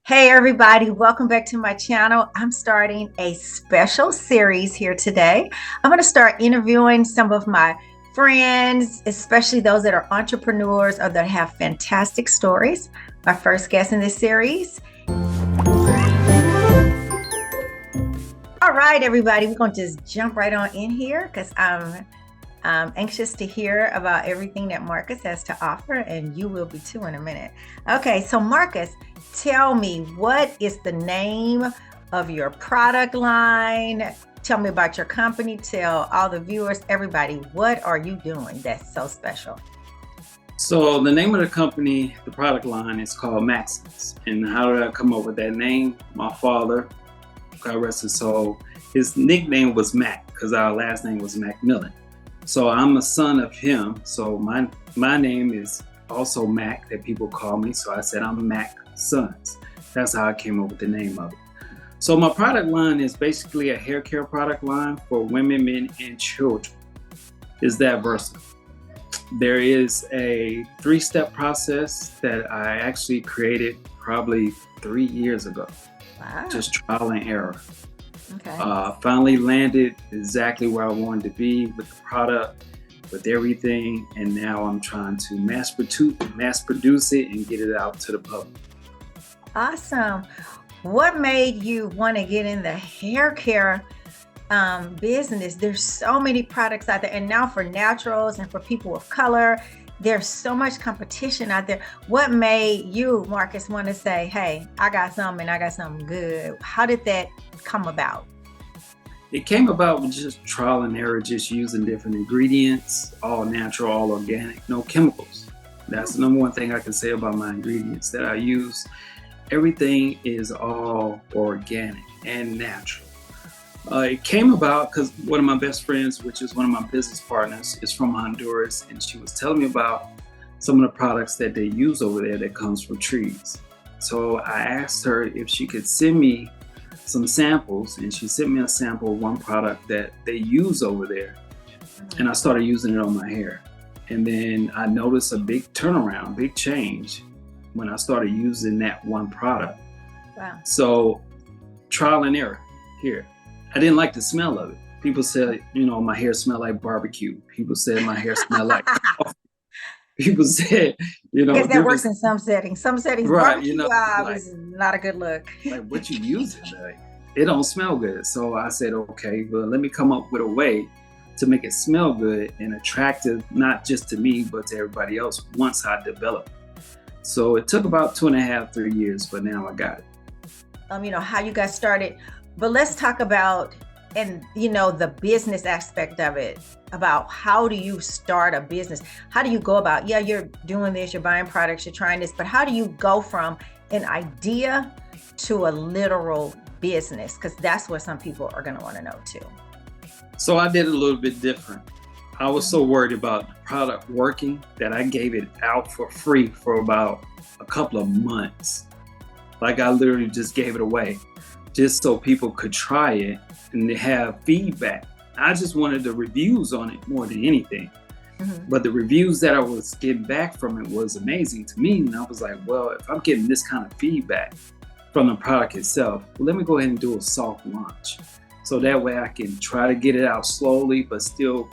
Hey everybody, welcome back to my channel. I'm starting a special series here today. I'm going to start interviewing some of my friends, especially those that are entrepreneurs or that have fantastic stories. My first guest in this series. All right, everybody, we're going to just jump right on in here because I'm anxious to hear about everything that Marcus has to offer, and you will be too in a minute. Okay, so Marcus, tell me, what is the name of your product line? Tell me about your company. Tell all the viewers, everybody, what are you doing that's so special? So the name of the company, the product line, is called MacSon's. And how did I come up with that name? My father, God rest his soul, his nickname was Mac because our last name was Macmillan. So I'm a son of him. So my name is also Mac that people call me. So I said I'm MacSon's. That's how I came up with the name of it. So my product line is basically a hair care product line for women, men, and children. It's that versatile. There is a 3-step process that I actually created probably 3 years ago. Wow. Just trial and error. Okay. Finally landed exactly where I wanted to be with the product, with everything, and now I'm trying to mass produce it and get it out to the public. Awesome. What made you want to get in the hair care business? There's so many products out there, and now for naturals and for people of color, there's so much competition out there. What made you, Marcus, want to say, hey, I got something good? How did that come about? It came about with just trial and error, just using different ingredients, all natural, all organic, no chemicals. That's the number one thing I can say about my ingredients that I use. Everything is all organic and natural. It came about because one of my best friends, which is one of my business partners, is from Honduras, and she was telling me about some of the products that they use over there that comes from trees. So I asked her if she could send me some samples, and she sent me a sample of one product that they use over there, and I started using it on my hair. And then I noticed a big turnaround, big change when I started using that one product. Wow. So trial and error here. I didn't like the smell of it. People said, my hair smelled like barbecue. People said my hair smelled like coffee. People said, Because that works in some settings. Some settings, right, barbecue is not a good look. Like, what you using? Like, it don't smell good. So I said, okay, well, let me come up with a way to make it smell good and attractive, not just to me, but to everybody else once I developed. So it took about 2.5, 3 years, but now I got it. How you got started. But let's talk about, the business aspect of it, about how do you start a business? How do you go about, you're doing this, you're buying products, you're trying this, but how do you go from an idea to a literal business? Because that's what some people are going to want to know too. So I did a little bit different. I was so worried about the product working that I gave it out for free for about a couple of months. Like, I literally just gave it away just so people could try it and have feedback. I just wanted the reviews on it more than anything. Mm-hmm. But the reviews that I was getting back from it was amazing to me. And I was like, well, if I'm getting this kind of feedback from the product itself, let me go ahead and do a soft launch. So that way I can try to get it out slowly, but still,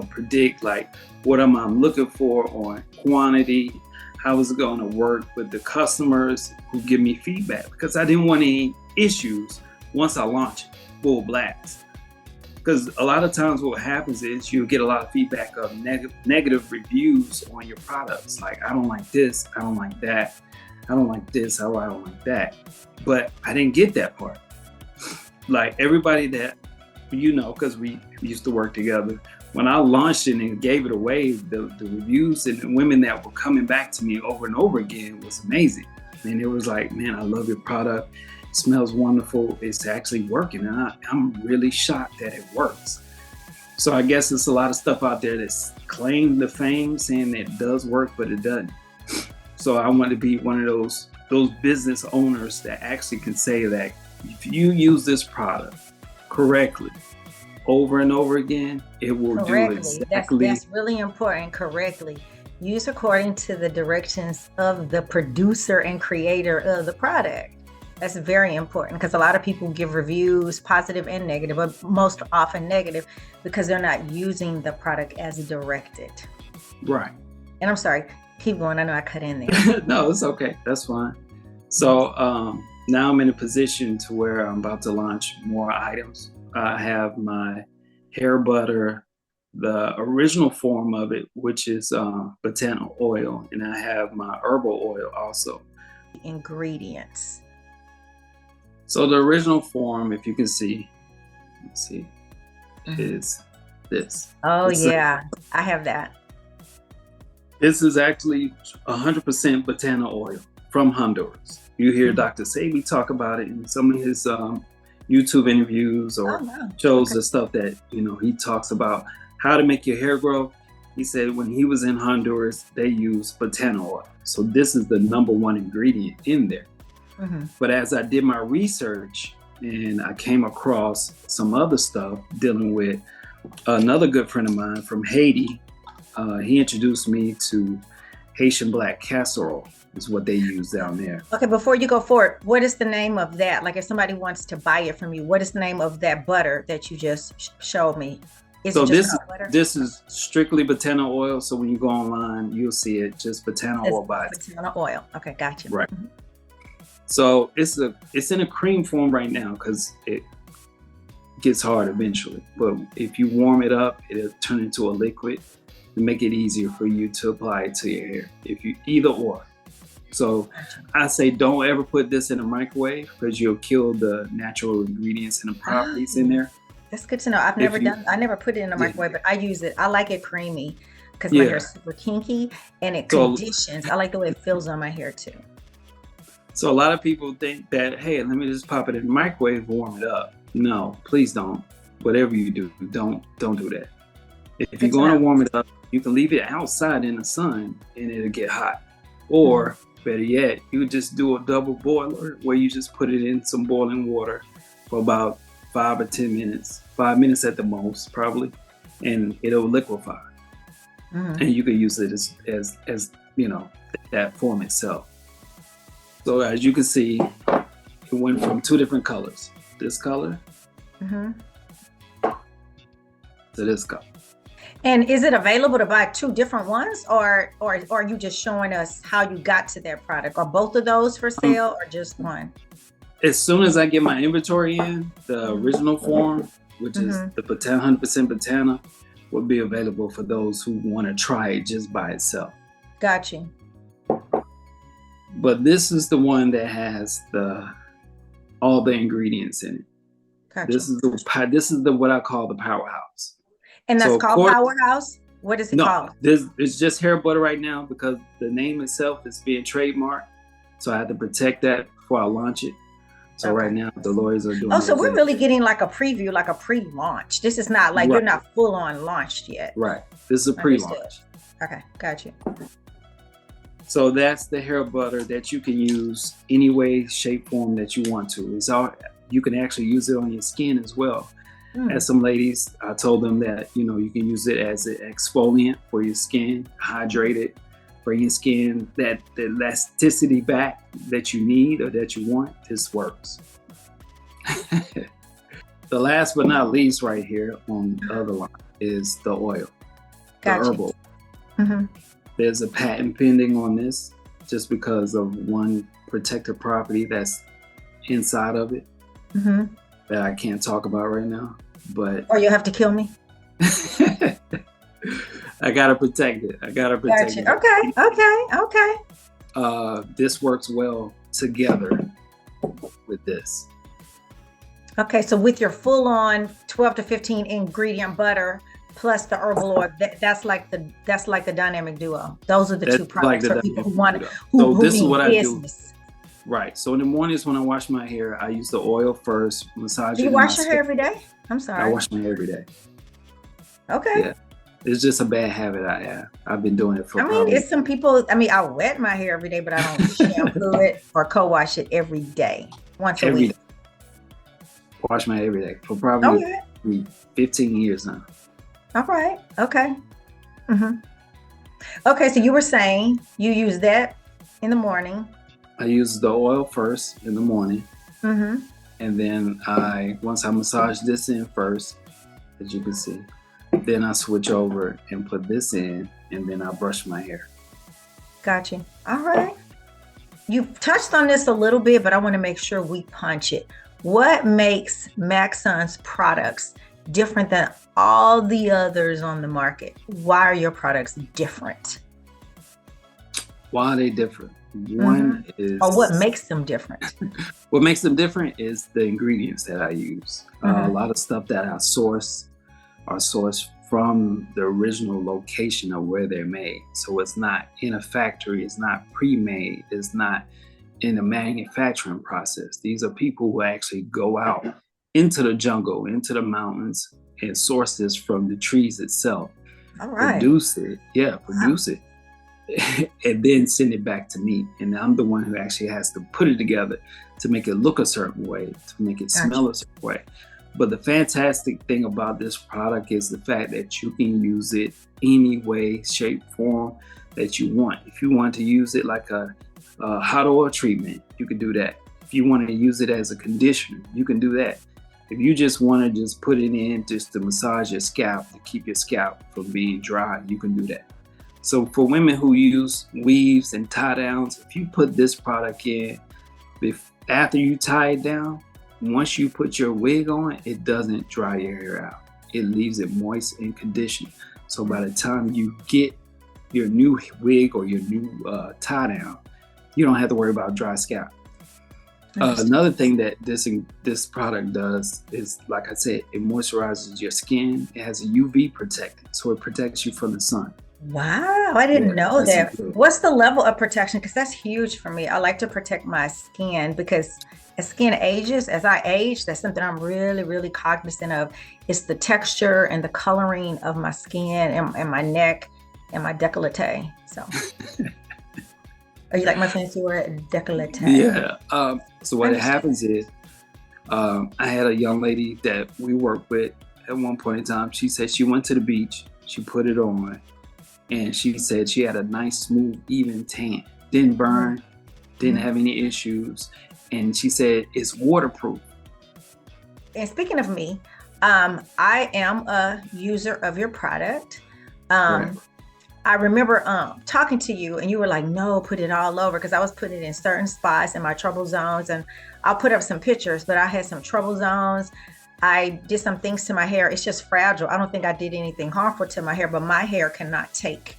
predict like what am I looking for on quantity, how is it going to work with the customers who give me feedback, because I didn't want any issues once I launch it full blast. Because a lot of times what happens is you'll get a lot of feedback of negative reviews on your products. Like, I don't like this, I don't like that, I don't like this, I don't like that. But I didn't get that part. Like, everybody that, because we used to work together, when I launched it and gave it away, the reviews and the women that were coming back to me over and over again was amazing. And it was like, man, I love your product. It smells wonderful. It's actually working. And I'm really shocked that it works. So I guess there's a lot of stuff out there that's claimed the fame, saying that it does work, but it doesn't. So I want to be one of those business owners that actually can say that if you use this product correctly, over and over again, it will do exactly. That's really important. Correctly. use according to the directions of the producer and creator of the product. That's very important because a lot of people give reviews, positive and negative, but most often negative because they're not using the product as directed. Right. And I'm sorry, keep going. I know I cut in there. No, it's okay. That's fine. So now I'm in a position to where I'm about to launch more items. I have my hair butter, the original form of it, which is batana oil, and I have my herbal oil also. Ingredients. So the original form, if you can see, let's see, is this. Oh yeah, I have that. This is actually 100% batana oil from Honduras. You hear Dr. Sebi talk about it in some of his YouTube interviews or shows the stuff that, you know, he talks about how to make your hair grow. He said when he was in Honduras, they use batana oil. So this is the #1 ingredient in there. But as I did my research and I came across some other stuff dealing with another good friend of mine from Haiti, he introduced me to Haitian black castor oil, is what they use down there. Okay, before you go forward, what is the name of that? Like if somebody wants to buy it from you, what is the name of that butter that you just showed me? So this is strictly batana oil. So when you go online, you'll see it, just batana oil by itself. Batana oil. Okay, gotcha. Right. So it's in a cream form right now because it gets hard eventually. But if you warm it up, it'll turn into a liquid to make it easier for you to apply it to your hair. If you either or. So I say don't ever put this in a microwave because you'll kill the natural ingredients and the properties in there. That's good to know. I never put it in a microwave, but I use it. I like it creamy because my hair is super kinky and it conditions. I like the way it feels on my hair too. So a lot of people think that, hey, let me just pop it in the microwave, warm it up. No, please don't. Whatever you do, don't do that. If you're going to warm it up, you can leave it outside in the sun and it'll get hot. Or better yet, you just do a double boiler where you just put it in some boiling water for about 5 or 10 minutes, 5 minutes at the most, probably, and it'll liquefy. And you can use it as you know, that form itself. So as you can see, it went from 2 different colors. This color to this color. And is it available to buy 2 different ones, or are you just showing us how you got to that product? Are both of those for sale or just one? As soon as I get my inventory in, the original form, which is the 100% batana, will be available for those who want to try it just by itself. Got you. But this is the one that has all the ingredients in it. Gotcha. This is the what I call the powerhouse. And that's called Powerhouse? What is it called? It's just hair butter right now because the name itself is being trademarked. So I have to protect that before I launch it. So right now the lawyers are doing. Oh, so we're really getting like a preview, like a pre-launch. This is not like you're not full on launched yet. Right. This is a pre-launch. Okay, got you. So that's the hair butter that you can use any way, shape, form that you want to. You can actually use it on your skin as well. As some ladies, I told them that, you know, you can use it as an exfoliant for your skin, hydrate it, bring your skin that the elasticity back that you need or that you want. This works. The last but not least right here on the other line is the oil, the herbal. There's a patent pending on this just because of one protected property that's inside of it that I can't talk about right now. But or you have to kill me. I gotta protect it. Okay. This works well together with this. Okay, so with your full-on 12 to 15 ingredient butter plus the herbal oil, that's like the dynamic duo. Those are the 2 products for people who want who this is what business. I do. Right. So in the mornings when I wash my hair, I use the oil first, massage it. Do you wash your hair every day? I'm sorry. I wash my hair every day. Okay. Yeah. It's just a bad habit I have. I've been doing it for it's some people, I wet my hair every day, but I don't shampoo it or co-wash it every day. Once a week. Wash my hair every day for probably 15 years now. All right. Okay. Okay, so you were saying you use that in the morning. I use the oil first in the morning, Mm-hmm. and then once I massage this in first, as you can see, then I switch over and put this in, and then I brush my hair. Got you. All right. You've touched on this a little bit, but I want to make sure we punch it. What makes MacSon's products different than all the others on the market? Why are your products different? Why are they different? Mm-hmm. One is Or what makes them different? what makes them different is the ingredients that I use. A Mm-hmm. lot of stuff that I source are sourced from the original location of where they're made. So it's not in a factory, it's not pre-made, it's not in a manufacturing process. These are people who actually go out into the jungle, into the mountains, and source this from the trees itself, All right. produce it, yeah, Wow. produce it, and then send it back to me. And I'm the one who actually has to put it together to make it look a certain way, to make it Gotcha. smell a certain way. But the fantastic thing about this product is the fact that you can use it any way, shape, form that you want. If you want to use it like a hot oil treatment, you can do that. If you want to use it as a conditioner, you can do that. If you just want to just put it in just to massage your scalp, to keep your scalp from being dry, you can do that. So for women who use weaves and tie downs, if you put this product in, after you tie it down, once you put your wig on, it doesn't dry your hair out. It leaves it moist and conditioned. So by the time you get your new wig or your new tie down, you don't have to worry about dry scalp. Another thing that this product does is, like I said, it moisturizes your skin. It has a UV protectant, so it protects you from the sun. Wow, I didn't Yeah, know that's that. important. What's the level of protection? Because that's huge for me. I like to protect my skin because as skin ages, as I age, that's something I'm really, really cognizant of. It's the texture and the coloring of my skin and my neck and my décolleté. So, are you like my fancy word, décolleté? Yeah. So what happens is, I had a young lady that we worked with at one point in time. She said she went to the beach, she put it on, and she said she had a nice, smooth, even tan. Didn't burn, didn't have any issues. And she said it's waterproof. And speaking of me, I am a user of your product. Right. I remember talking to you and you were like, no, put it all over, because I was putting it in certain spots in my trouble zones. And I'll put up some pictures, but I had some trouble zones. I did some things to my hair. It's just fragile. I don't think I did anything harmful to my hair, but my hair cannot take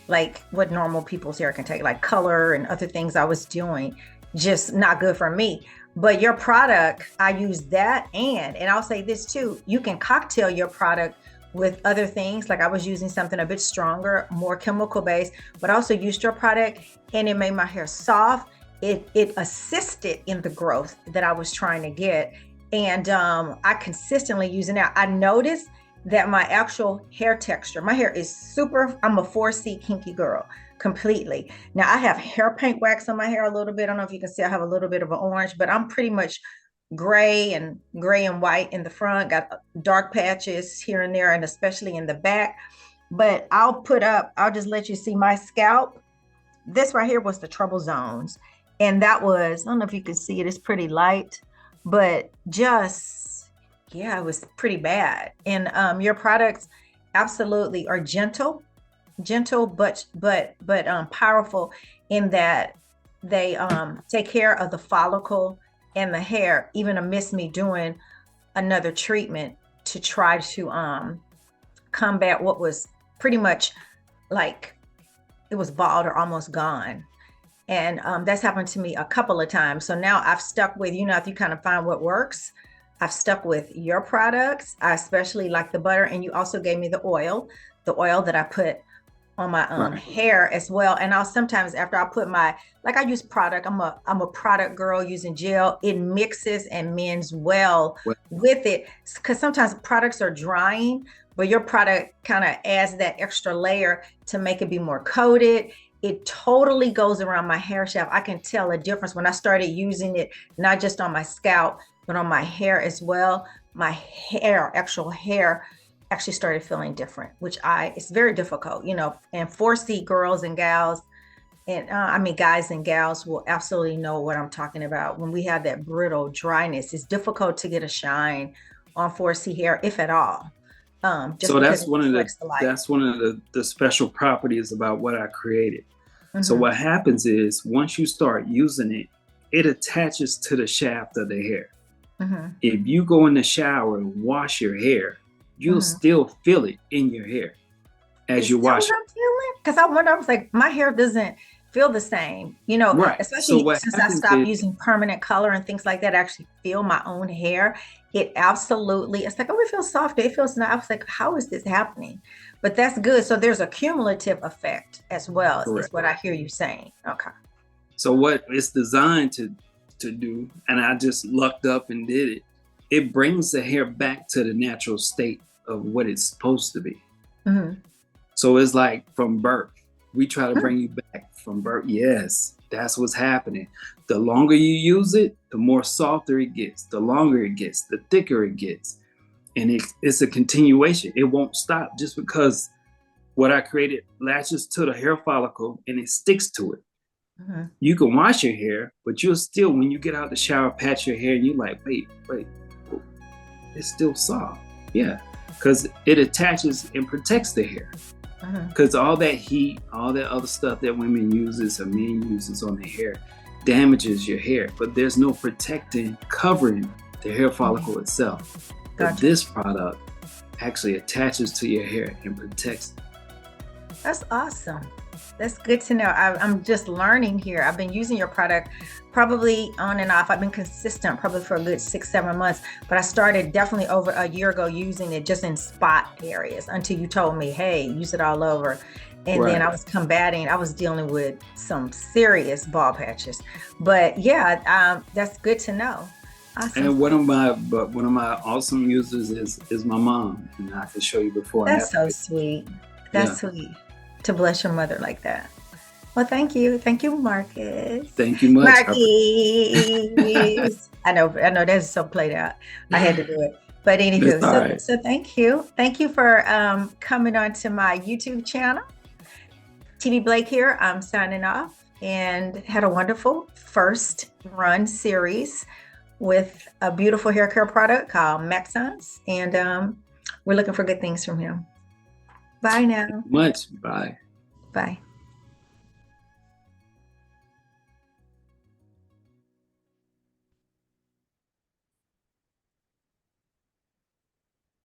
like what normal people's hair can take, like color and other things I was doing. Just not good for me. But your product, I use that, and I'll say this too, you can cocktail your product with other things. Like I was using something a bit stronger, more chemical based, but I also used your product and it made my hair soft. It assisted in the growth that I was trying to get. And I consistently using that. I noticed that my actual hair texture, my hair is super, I'm a 4C kinky girl completely. Now I have hair paint wax on my hair a little bit. I don't know if you can see, I have a little bit of an orange, but I'm pretty much gray and white in the front, got dark patches here and there, and especially in the back. But I'll just let you see my scalp. This right here was the trouble zones. And that was, I don't know if you can see it, it's pretty light, but just, yeah, it was pretty bad. And your products absolutely are gentle, but powerful in that they take care of the follicle and the hair, even amidst me doing another treatment to try to combat what was pretty much like it was bald or almost gone. And that's happened to me a couple of times. So now I've stuck with, if you kind of find what works, I've stuck with your products. I especially like the butter, and you also gave me the oil that I put on my hair as well. And I'll sometimes, after I put I use product, I'm a product girl using gel. It mixes and mends well with it, because sometimes products are drying, but your product kind of adds that extra layer to make it be more coated. It totally goes around my hair shaft. I can tell a difference when I started using it, not just on my scalp, but on my hair as well. My hair, actual hair, actually started feeling different, which it's very difficult, you know, and 4C girls and gals, and I mean, guys and gals will absolutely know what I'm talking about. When we have that brittle dryness, it's difficult to get a shine on 4C hair, if at all. Just So because that's it one of reflects the light. that's one of the special properties about what I created. So Mm-hmm. what happens is once you start using it, it attaches to the shaft of the hair. Mm-hmm. If you go in the shower and wash your hair, you'll Mm-hmm. still feel it in your hair as Is you that wash what it. I'm feeling? Because I wonder, I was like, my hair doesn't feel the same, you know, Right. So especially what since I happens stopped is, using permanent color and things like that. I actually feel my own hair. It absolutely, it's like, oh, it feels softer. It feels nice. I was like, how is this happening? But that's good. So there's a cumulative effect as well, is correct. what I hear you saying. Okay. So what it's designed to do, and I just lucked up and did it, it brings the hair back to the natural state of what it's supposed to be. Mm-hmm. So it's like from birth. We try to bring you back from birth. Yes, that's what's happening. The longer you use it, the more softer it gets. The longer it gets, the thicker it gets. And it's a continuation. It won't stop just because what I created latches to the hair follicle and it sticks to it. Mm-hmm. You can wash your hair, but you'll still, when you get out the shower, pat your hair, and you're like, wait, it's still soft. Yeah, because it attaches and protects the hair. Because all that heat, all that other stuff that women uses or men uses on their hair damages your hair, but there's no protecting, covering the hair follicle itself. But Gotcha. this product actually attaches to your hair and protects. That's awesome. That's good to know. I'm just learning here. I've been using your product probably on and off. I've been consistent probably for a good 6-7 months, but I started definitely over a year ago using it just in spot areas until you told me, hey, use it all over. And then I was I was dealing with some serious bald patches. But yeah, that's good to know. Awesome. And one of my awesome users is my mom, and I can show you before. That's so sweet. That's sweet to bless your mother like that. Well, thank you, Marcus. Thank you much, Marcus. I know that's so played out. I had to do it, but anywho, so thank you for coming on to my YouTube channel. TV Blake here. I'm signing off, and had a wonderful first run series with a beautiful hair care product called MacSon's, and we're looking for good things from him. Bye now. Much. Bye. Bye.